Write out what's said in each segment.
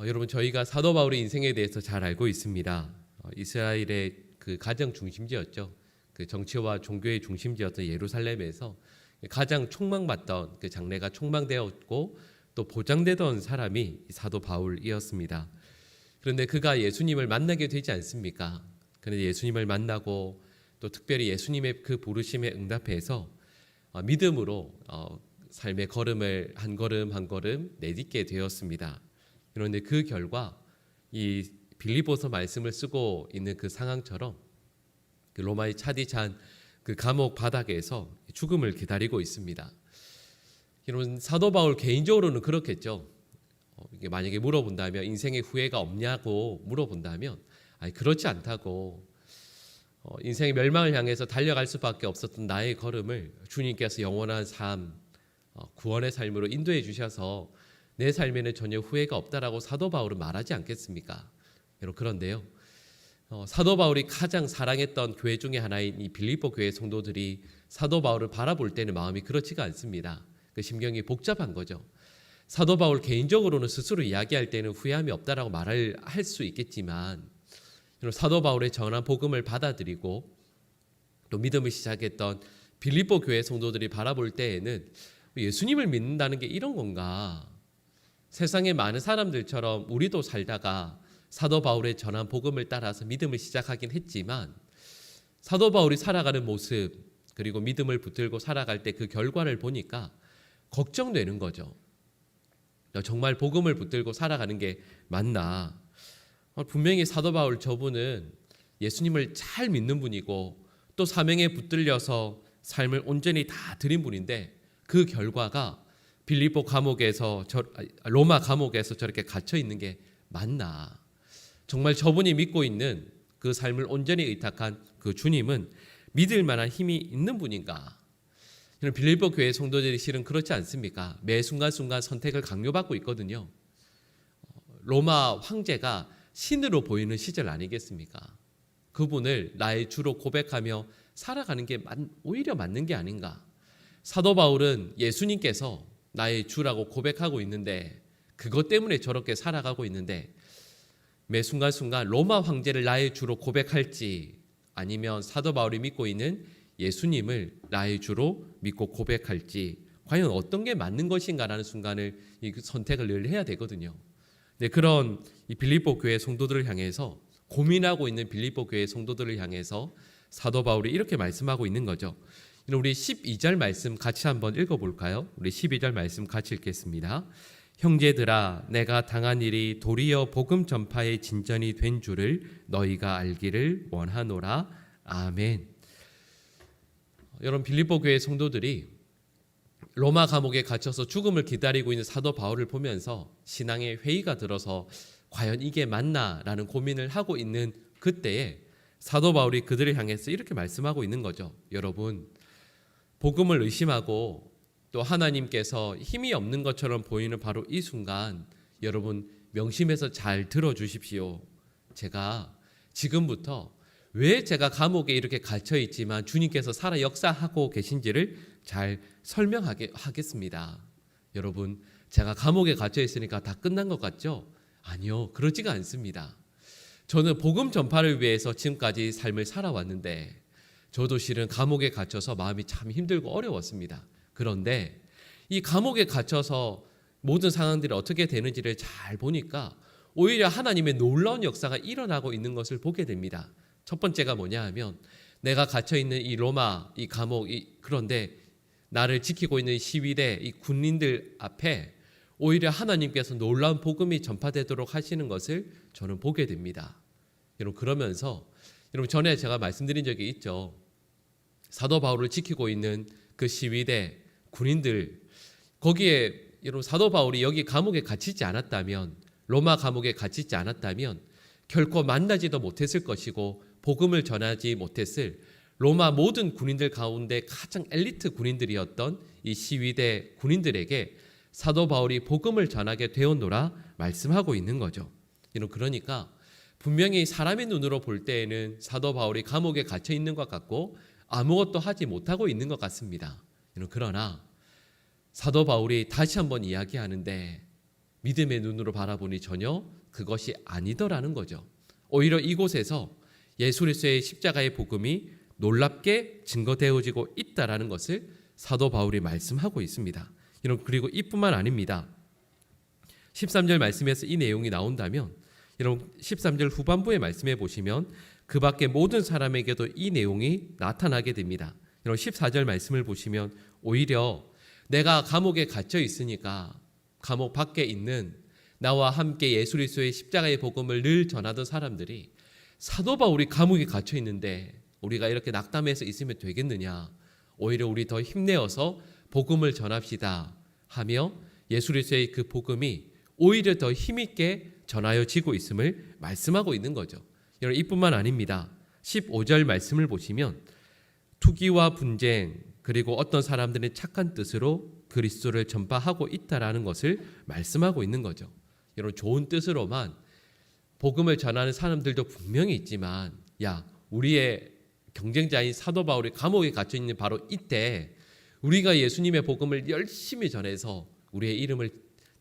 여러분, 저희가 사도 바울의 인생에 대해서 잘 알고 있습니다. 이스라엘의 그 가장 중심지였죠. 그 정치와 종교의 중심지였던 예루살렘에서 가장 촉망받던 그 장래가 촉망되었고 또 보장되던 사람이 사도 바울이었습니다. 그런데 그가 예수님을 만나게 되지 않습니까? 그런데 예수님을 만나고 또 특별히 예수님의 그 부르심에 응답해서 믿음으로 삶의 걸음을 한 걸음 한 걸음 내딛게 되었습니다. 그런데 그 결과 이 빌립보서 말씀을 쓰고 있는 그 상황처럼 그 로마의 차디찬 그 감옥 바닥에서 죽음을 기다리고 있습니다. 이런 사도 바울 개인적으로는 그렇겠죠. 이게 만약에 물어본다면 인생의 후회가 없냐고 물어본다면 그렇지 않다고, 인생의 멸망을 향해서 달려갈 수밖에 없었던 나의 걸음을 주님께서 영원한 삶, 구원의 삶으로 인도해 주셔서 내 삶에는 전혀 후회가 없다라고 사도 바울은 말하지 않겠습니까? 그런데요, 사도 바울이 가장 사랑했던 교회 중에 하나인 이 빌립보 교회 성도들이 사도 바울을 바라볼 때는 마음이 그렇지가 않습니다. 그 심경이 복잡한 거죠. 사도 바울 개인적으로는 스스로 이야기할 때는 후회함이 없다라고 말을 할 수 있겠지만, 사도 바울의 전한 복음을 받아들이고 또 믿음을 시작했던 빌립보 교회 성도들이 바라볼 때에는 예수님을 믿는다는 게 이런 건가? 세상의 많은 사람들처럼 우리도 살다가 사도 바울의 전한 복음을 따라서 믿음을 시작하긴 했지만 사도 바울이 살아가는 모습 그리고 믿음을 붙들고 살아갈 때 그 결과를 보니까 걱정되는 거죠. 정말 복음을 붙들고 살아가는 게 맞나? 분명히 사도 바울 저분은 예수님을 잘 믿는 분이고 또 사명에 붙들려서 삶을 온전히 다 드린 분인데 그 결과가 빌립보 감옥에서 로마 감옥에서 저렇게 gat혀 있는 게 맞나? 정말 저분이 믿고 있는 그 삶을 온전히 의탁한 그 주님은 믿을 만한 힘이 있는 분인가? 빌립보 교회 성도들이 실은 그렇지 않습니까? 매 순간순간 선택을 강요받고 있거든요. 로마 황제가 신으로 보이는 시절 아니겠습니까? 그분을 나의 주로 고백하며 살아가는 게 오히려 맞는 게 아닌가? 사도 바울은 예수님께서 나의 주라고 고백하고 있는데 그것 때문에 저렇게 살아가고 있는데 매 순간순간 로마 황제를 나의 주로 고백할지 아니면 사도 바울이 믿고 있는 예수님을 나의 주로 믿고 고백할지 과연 어떤 게 맞는 것인가라는 순간을 이 선택을 늘 해야 되거든요. 네, 그런 이 빌립보 교회 성도들을 향해서 고민하고 있는 빌립보 교회 성도들을 향해서 사도 바울이 이렇게 말씀하고 있는 거죠. 우리 12절 말씀 같이 한번 읽어볼까요? 우리 12절 말씀 같이 읽겠습니다. 형제들아, 내가 당한 일이 도리어 복음 전파의 진전이 된 줄을 너희가 알기를 원하노라. 아멘. 여러분, 빌립보 교회 성도들이 로마 감옥에 갇혀서 죽음을 기다리고 있는 사도 바울을 보면서 신앙의 회의가 들어서 과연 이게 맞나라는 고민을 하고 있는 그때에 사도 바울이 그들을 향해서 이렇게 말씀하고 있는 거죠. 여러분, 복음을 의심하고 또 하나님께서 힘이 없는 것처럼 보이는 바로 이 순간 여러분 명심해서 잘 들어주십시오. 제가 지금부터 왜 제가 감옥에 이렇게 갇혀 있지만 주님께서 살아 역사하고 계신지를 잘 설명하겠습니다. 여러분, 제가 감옥에 갇혀 있으니까 다 끝난 것 같죠? 아니요, 그렇지가 않습니다. 저는 복음 전파를 위해서 지금까지 삶을 살아왔는데 저도 실은 감옥에 갇혀서 마음이 참 힘들고 어려웠습니다. 그런데 이 감옥에 갇혀서 모든 상황들이 어떻게 되는지를 잘 보니까 오히려 하나님의 놀라운 역사가 일어나고 있는 것을 보게 됩니다. 첫 번째가 뭐냐 하면 내가 갇혀있는 이 로마 이 감옥 그런데 나를 지키고 있는 시위대 이 군인들 앞에 오히려 하나님께서 놀라운 복음이 전파되도록 하시는 것을 저는 보게 됩니다. 여러분, 그러면서 여러분 전에 제가 말씀드린 적이 있죠. 사도 바울을 지키고 있는 그 시위대 군인들 거기에 여러분 사도 바울이 여기 감옥에 갇히지 않았다면 로마 감옥에 갇히지 않았다면 결코 만나지도 못했을 것이고 복음을 전하지 못했을 로마 모든 군인들 가운데 가장 엘리트 군인들이었던 이 시위대 군인들에게 사도 바울이 복음을 전하게 되었노라 말씀하고 있는 거죠. 그러니까 분명히 사람의 눈으로 볼 때에는 사도 바울이 감옥에 갇혀 있는 것 같고 아무것도 하지 못하고 있는 것 같습니다. 그러나 사도 바울이 다시 한번 이야기하는데 믿음의 눈으로 바라보니 전혀 그것이 아니더라는 거죠. 오히려 이곳에서 예수 그리스도의 십자가의 복음이 놀랍게 증거되어지고 있다라는 것을 사도 바울이 말씀하고 있습니다. 그리고 이뿐만 아닙니다. 13절 말씀에서 이 내용이 나온다면 여러분 13절 후반부의 말씀에 보시면 그 밖에 모든 사람에게도 이 내용이 나타나게 됩니다. 여러분 14절 말씀을 보시면 오히려 내가 감옥에 갇혀 있으니까 감옥 밖에 있는 나와 함께 예수 그리스도의 십자가의 복음을 늘 전하던 사람들이 사도 바울이 감옥에 갇혀 있는데 우리가 이렇게 낙담해서 있으면 되겠느냐, 오히려 우리 더 힘내어서 복음을 전합시다 하며 예수 그리스도의 그 복음이 오히려 더 힘있게 전하여지고 있음을 말씀하고 있는 거죠. 여러분 이뿐만 아닙니다. 15절 말씀을 보시면 투기와 분쟁 그리고 어떤 사람들의 착한 뜻으로 그리스도를 전파하고 있다라는 것을 말씀하고 있는 거죠. 여러분 좋은 뜻으로만 복음을 전하는 사람들도 분명히 있지만 우리의 경쟁자인 사도 바울이 감옥에 갇혀 있는 바로 이때 우리가 예수님의 복음을 열심히 전해서 우리의 이름을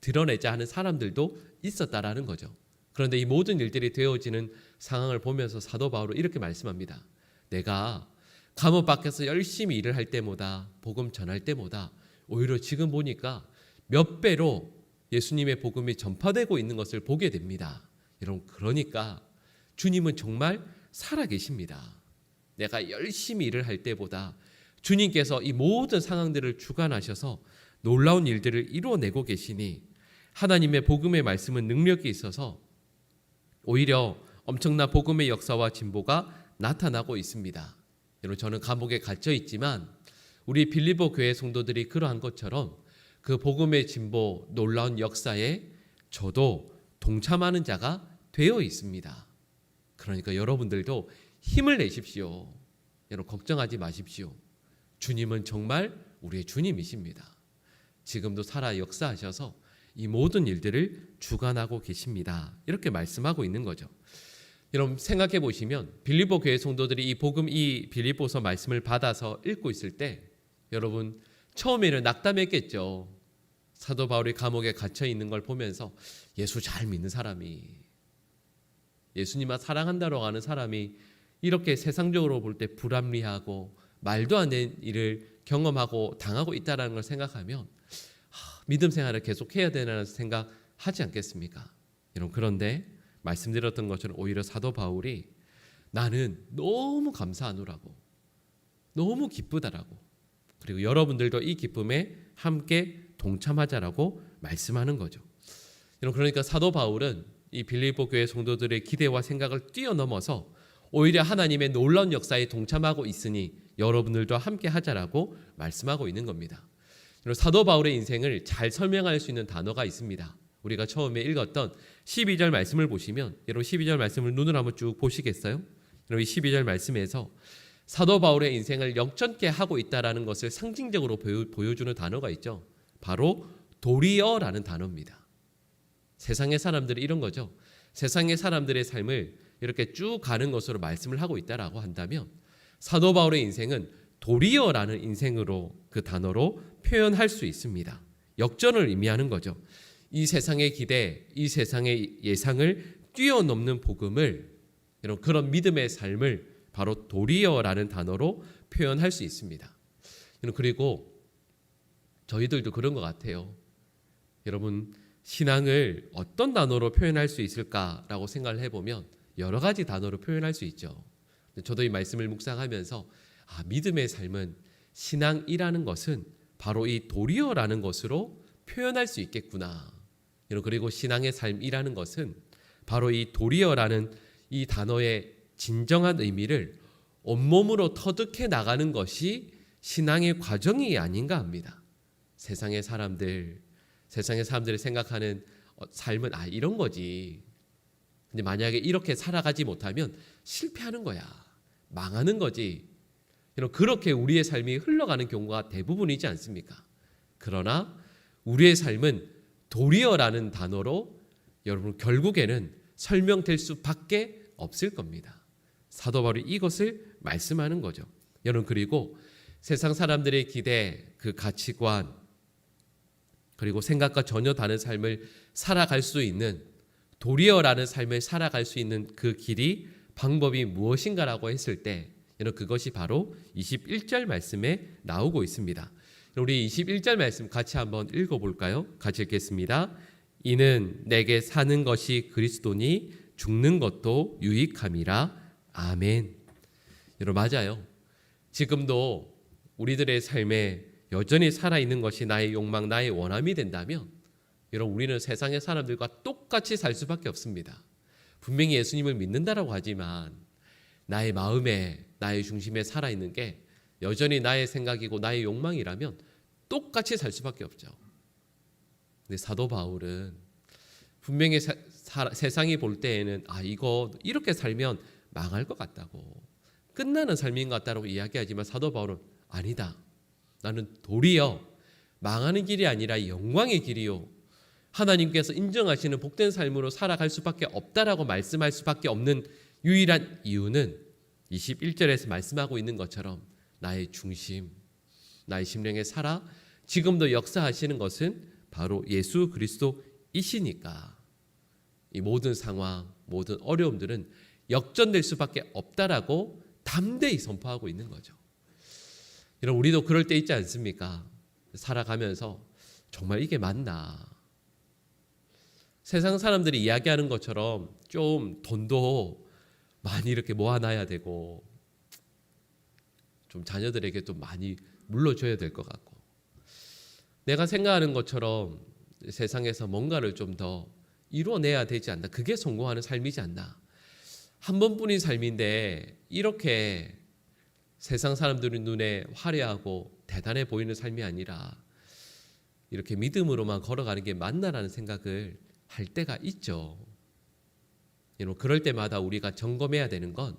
드러내자 하는 사람들도 있었다라는 거죠. 그런데 이 모든 일들이 되어지는 상황을 보면서 사도 바울은 이렇게 말씀합니다. 내가 감옥 밖에서 열심히 일을 할 때보다 복음 전할 때보다 오히려 지금 보니까 몇 배로 예수님의 복음이 전파되고 있는 것을 보게 됩니다. 여러분 그러니까 주님은 정말 살아계십니다. 내가 열심히 일을 할 때보다 주님께서 이 모든 상황들을 주관하셔서 놀라운 일들을 이루어내고 계시니 하나님의 복음의 말씀은 능력이 있어서 오히려 엄청난 복음의 역사와 진보가 나타나고 있습니다. 여러분 저는 감옥에 갇혀 있지만 우리 빌립보 교회 성도들이 그러한 것처럼 그 복음의 진보 놀라운 역사에 저도 동참하는 자가 되어 있습니다. 그러니까 여러분들도 힘을 내십시오. 여러분 걱정하지 마십시오. 주님은 정말 우리의 주님이십니다. 지금도 살아 역사하셔서 이 모든 일들을 주관하고 계십니다. 이렇게 말씀하고 있는 거죠. 여러분 생각해 보시면 빌립보 교회 성도들이 이 빌립보서 말씀을 받아서 읽고 있을 때 여러분 처음에는 낙담했겠죠. 사도 바울이 감옥에 갇혀 있는 걸 보면서 예수 잘 믿는 사람이, 예수님을 사랑한다고 하는 사람이 이렇게 세상적으로 볼 때 불합리하고 말도 안 되는 일을 경험하고 당하고 있다는 걸 생각하면 믿음 생활을 계속해야 되는 생각하지 않겠습니까? 여러분 그런데 말씀드렸던 것처럼 오히려 사도 바울이 나는 너무 감사하노라고, 너무 기쁘다라고, 그리고 여러분들도 이 기쁨에 함께 동참하자라고 말씀하는 거죠. 여러분 그러니까 사도 바울은 이 빌립보 교회 성도들의 기대와 생각을 뛰어넘어서 오히려 하나님의 놀라운 역사에 동참하고 있으니 여러분들도 함께 하자라고 말씀하고 있는 겁니다. 사도 바울의 인생을 잘 설명할 수 있는 단어가 있습니다. 우리가 처음에 읽었던 12절 말씀을 보시면 여러분 12절 말씀을 눈으로 한번 쭉 보시겠어요? 여러분 이 12절 말씀에서 사도 바울의 인생을 역전케 하고 있다는 것을 상징적으로 보여주는 단어가 있죠. 바로 도리어라는 단어입니다. 세상의 사람들이 이런 거죠. 세상의 사람들의 삶을 이렇게 쭉 가는 것으로 말씀을 하고 있다라고 한다면 사도 바울의 인생은 도리어라는 인생으로 그 단어로 표현할 수 있습니다. 역전을 의미하는 거죠. 이 세상의 기대, 이 세상의 예상을 뛰어넘는 복음을, 이런 그런 믿음의 삶을 바로 도리어라는 단어로 표현할 수 있습니다. 그리고 저희들도 그런 것 같아요. 여러분 신앙을 어떤 단어로 표현할 수 있을까라고 생각을 해보면 여러 가지 단어로 표현할 수 있죠. 저도 이 말씀을 묵상하면서 믿음의 삶은, 신앙이라는 것은 바로 이 도리어라는 것으로 표현할 수 있겠구나. 그리고 신앙의 삶이라는 것은 바로 이 도리어라는 이 단어의 진정한 의미를 온몸으로 터득해 나가는 것이 신앙의 과정이 아닌가 합니다. 세상의 사람들이 생각하는 삶은 이런 거지. 근데 만약에 이렇게 살아가지 못하면 실패하는 거야. 망하는 거지. 그렇게 우리의 삶이 흘러가는 경우가 대부분이지 않습니까? 그러나 우리의 삶은 도리어라는 단어로 여러분 결국에는 설명될 수밖에 없을 겁니다. 사도 바울이 이것을 말씀하는 거죠. 여러분 그리고 세상 사람들의 기대, 그 가치관, 그리고 생각과 전혀 다른 삶을 살아갈 수 있는, 도리어라는 삶을 살아갈 수 있는 그 길이, 방법이 무엇인가라고 했을 때 여러분, 그것이 바로 21절 말씀에 나오고 있습니다. 우리 21절 말씀 같이 한번 읽어볼까요? 같이 읽겠습니다. 이는 내게 사는 것이 그리스도니 죽는 것도 유익함이라. 아멘. 여러분, 맞아요. 지금도 우리들의 삶에 여전히 살아있는 것이 나의 욕망, 나의 원함이 된다면 여러분, 우리는 세상의 사람들과 똑같이 살 수밖에 없습니다. 분명히 예수님을 믿는다라고 하지만 나의 마음에, 나의 중심에 살아있는 게 여전히 나의 생각이고 나의 욕망이라면 똑같이 살 수밖에 없죠. 근데 사도 바울은 분명히 세상이 볼 때에는 이거 이렇게 살면 망할 것 같다고, 끝나는 삶인 것 같다고 이야기하지만 사도 바울은 아니다. 나는 도리어 망하는 길이 아니라 영광의 길이요, 하나님께서 인정하시는 복된 삶으로 살아갈 수밖에 없다라고 말씀할 수밖에 없는 유일한 이유는 21절에서 말씀하고 있는 것처럼 나의 중심, 나의 심령에 살아 지금도 역사하시는 것은 바로 예수 그리스도이시니까 이 모든 상황, 모든 어려움들은 역전될 수밖에 없다라고 담대히 선포하고 있는 거죠. 여러분, 우리도 그럴 때 있지 않습니까? 살아가면서 정말 이게 맞나? 세상 사람들이 이야기하는 것처럼 좀 돈도 많이 이렇게 모아놔야 되고 좀 자녀들에게 좀 많이 물려줘야 될 것 같고, 내가 생각하는 것처럼 세상에서 뭔가를 좀 더 이뤄내야 되지 않나? 그게 성공하는 삶이지 않나? 한 번뿐인 삶인데 이렇게 세상 사람들의 눈에 화려하고 대단해 보이는 삶이 아니라 이렇게 믿음으로만 걸어가는 게 맞나라는 생각을 할 때가 있죠. 그럴 때마다 우리가 점검해야 되는 건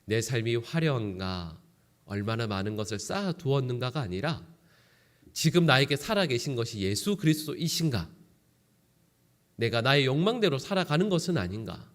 내 삶이 화려한가, 얼마나 많은 것을 쌓아 두었는가가 아니라 지금 나에게 살아계신 것이 예수 그리스도이신가, 내가 나의 욕망대로 살아가는 것은 아닌가,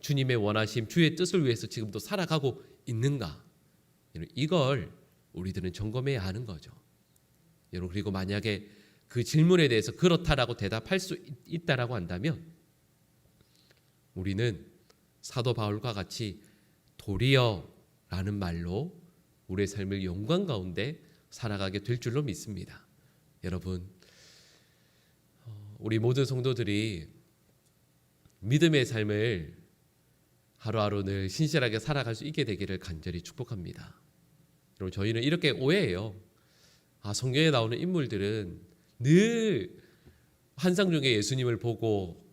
주님의 원하심, 주의 뜻을 위해서 지금도 살아가고 있는가, 이걸 우리들은 점검해야 하는 거죠. 여러분, 그리고 만약에 그 질문에 대해서 그렇다라고 대답할 수 있다라고 한다면 우리는 사도 바울과 같이 도리어라는 말로 우리의 삶을 영광 가운데 살아가게 될 줄로 믿습니다. 여러분, 우리 모든 성도들이 믿음의 삶을 하루하루 늘 신실하게 살아갈 수 있게 되기를 간절히 축복합니다. 여러분, 저희는 이렇게 오해해요. 성경에 나오는 인물들은 늘 환상 중에 예수님을 보고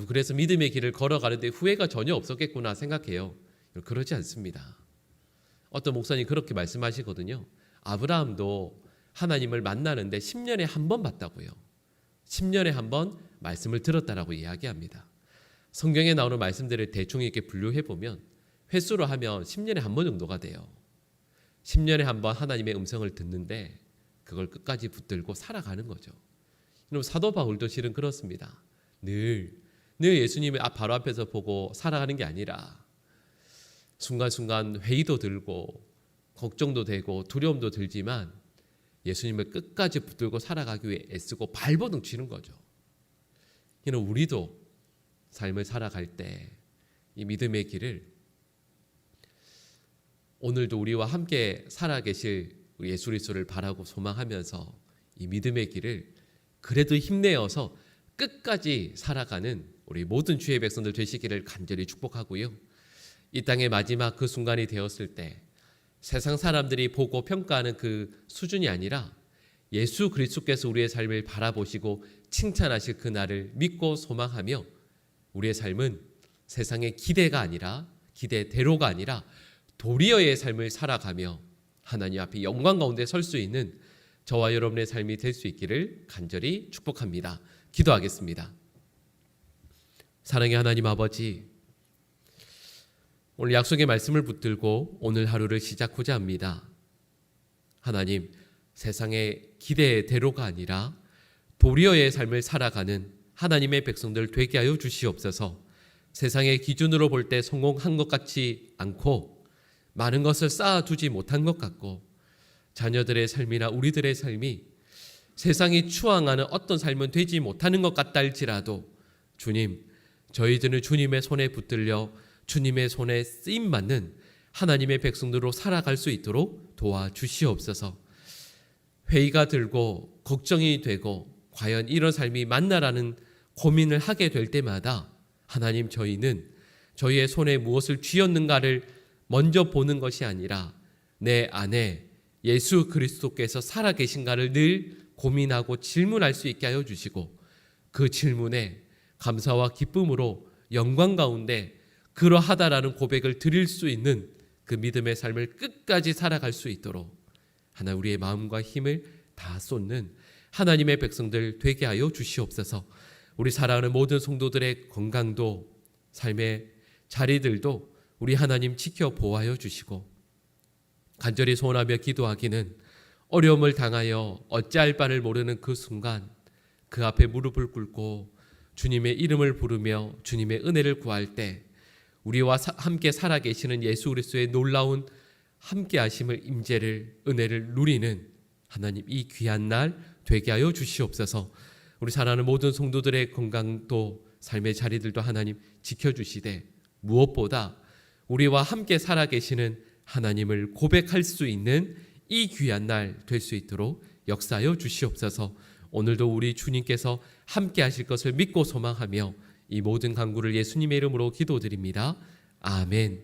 그래서 믿음의 길을 걸어가는데 후회가 전혀 없었겠구나 생각해요. 그러지 않습니다. 어떤 목사님 그렇게 말씀하시거든요. 아브라함도 하나님을 만나는데 10년에 한 번 봤다고요. 10년에 한 번 말씀을 들었다라고 이야기합니다. 성경에 나오는 말씀들을 대충 이렇게 분류해 보면 횟수로 하면 10년에 한 번 정도가 돼요. 10년에 한 번 하나님의 음성을 듣는데 그걸 끝까지 붙들고 살아가는 거죠. 사도 바울도 실은 그렇습니다. 늘 예수님을 바로 앞에서 보고 살아가는 게 아니라 순간순간 회의도 들고 걱정도 되고 두려움도 들지만 예수님을 끝까지 붙들고 살아가기 위해 애쓰고 발버둥 치는 거죠. 우리도 삶을 살아갈 때 이 믿음의 길을 오늘도 우리와 함께 살아계실 예수 그리스도를 바라고 소망하면서 이 믿음의 길을 그래도 힘내어서 끝까지 살아가는 우리 모든 주의 백성들 되시기를 간절히 축복하고요. 이 땅의 마지막 그 순간이 되었을 때 세상 사람들이 보고 평가하는 그 수준이 아니라 예수 그리스도께서 우리의 삶을 바라보시고 칭찬하실 그날을 믿고 소망하며 우리의 삶은 세상의 기대대로가 아니라 도리어의 삶을 살아가며 하나님 앞에 영광 가운데 설 수 있는 저와 여러분의 삶이 될 수 있기를 간절히 축복합니다. 기도하겠습니다. 사랑의 하나님 아버지, 오늘 약속의 말씀을 붙들고 오늘 하루를 시작하고자 합니다. 하나님, 세상의 기대대로가 아니라 도리어의 삶을 살아가는 하나님의 백성들 되게 하여 주시옵소서. 세상의 기준으로 볼 때 성공한 것 같지 않고 많은 것을 쌓아두지 못한 것 같고 자녀들의 삶이나 우리들의 삶이 세상이 추앙하는 어떤 삶은 되지 못하는 것 같다 할지라도 주님, 저희들은 주님의 손에 붙들려 주님의 손에 쓰임받는 하나님의 백성들로 살아갈 수 있도록 도와주시옵소서. 회의가 들고 걱정이 되고 과연 이런 삶이 맞나라는 고민을 하게 될 때마다 하나님, 저희는 저희의 손에 무엇을 쥐었는가를 먼저 보는 것이 아니라 내 안에 예수 그리스도께서 살아계신가를 늘 고민하고 질문할 수 있게 하여 주시고, 그 질문에 감사와 기쁨으로 영광 가운데 그러하다라는 고백을 드릴 수 있는 그 믿음의 삶을 끝까지 살아갈 수 있도록 하나 우리의 마음과 힘을 다 쏟는 하나님의 백성들 되게 하여 주시옵소서. 우리 사랑하는 모든 성도들의 건강도 삶의 자리들도 우리 하나님 지켜 보호하여 주시고, 간절히 소원하며 기도하기는 어려움을 당하여 어찌할 바를 모르는 그 순간 그 앞에 무릎을 꿇고 주님의 이름을 부르며 주님의 은혜를 구할 때 우리와 함께 살아계시는 예수 그리스도의 놀라운 함께 하심을, 임재를, 은혜를 누리는 하나님, 이 귀한 날 되게 하여 주시옵소서. 우리 사랑하는 모든 성도들의 건강도 삶의 자리들도 하나님 지켜주시되, 무엇보다 우리와 함께 살아계시는 하나님을 고백할 수 있는 이 귀한 날 될 수 있도록 역사하여 주시옵소서. 오늘도 우리 주님께서 함께 하실 것을 믿고 소망하며 이 모든 간구를 예수님의 이름으로 기도드립니다. 아멘.